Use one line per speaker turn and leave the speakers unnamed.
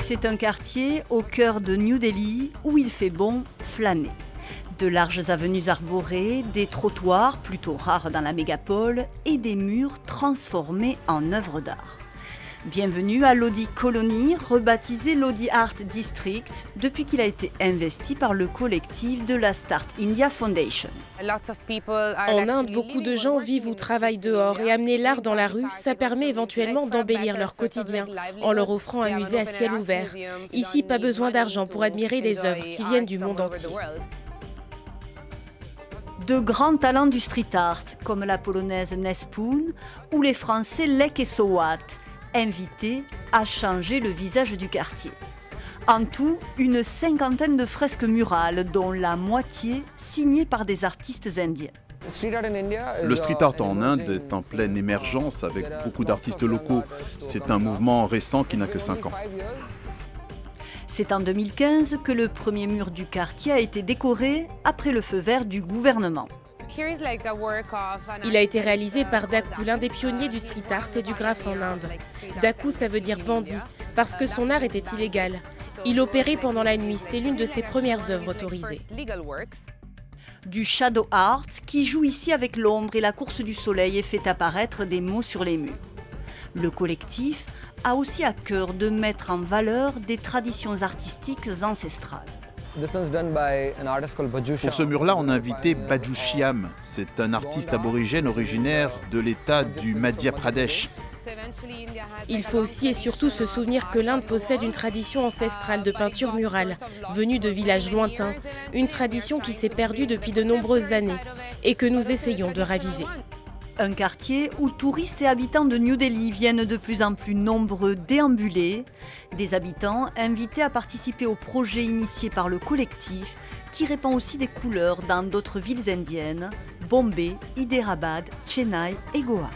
C'est un quartier au cœur de New Delhi où il fait bon flâner. De larges avenues arborées, des trottoirs plutôt rares dans la mégapole et des murs transformés en œuvres d'art. Bienvenue à Lodi Colony, rebaptisé Lodi Art District, depuis qu'il a été investi par le collectif de la Start India Foundation.
En Inde, beaucoup de gens vivent ou travaillent dehors et amener l'art dans la rue, ça permet éventuellement d'embellir leur quotidien en leur offrant un musée à ciel ouvert. Ici, pas besoin d'argent pour admirer des œuvres qui viennent du monde entier.
De grands talents du street art, comme la polonaise Nespoon ou les français Lek et Sowat, invités à changer le visage du quartier. En tout, une cinquantaine de fresques murales, dont la moitié signées par des artistes indiens.
Le street art en Inde est en pleine émergence avec beaucoup d'artistes locaux. C'est un mouvement récent qui n'a que 5 ans.
C'est en 2015 que le premier mur du quartier a été décoré après le feu vert du gouvernement.
Il a été réalisé par Daku, l'un des pionniers du street art et du graphe en Inde. Daku, ça veut dire bandit, parce que son art était illégal. Il opérait pendant la nuit, c'est l'une de ses premières œuvres autorisées.
Du shadow art qui joue ici avec l'ombre et la course du soleil et fait apparaître des mots sur les murs. Le collectif a aussi à cœur de mettre en valeur des traditions artistiques ancestrales.
Pour ce mur-là, on a invité Baju Shyam. C'est un artiste aborigène originaire de l'État du Madhya Pradesh.
Il faut aussi et surtout se souvenir que l'Inde possède une tradition ancestrale de peinture murale, venue de villages lointains, une tradition qui s'est perdue depuis de nombreuses années et que nous essayons de raviver.
Un quartier où touristes et habitants de New Delhi viennent de plus en plus nombreux déambuler, des habitants invités à participer au projet initié par le collectif qui répand aussi des couleurs dans d'autres villes indiennes, Bombay, Hyderabad, Chennai et Goa.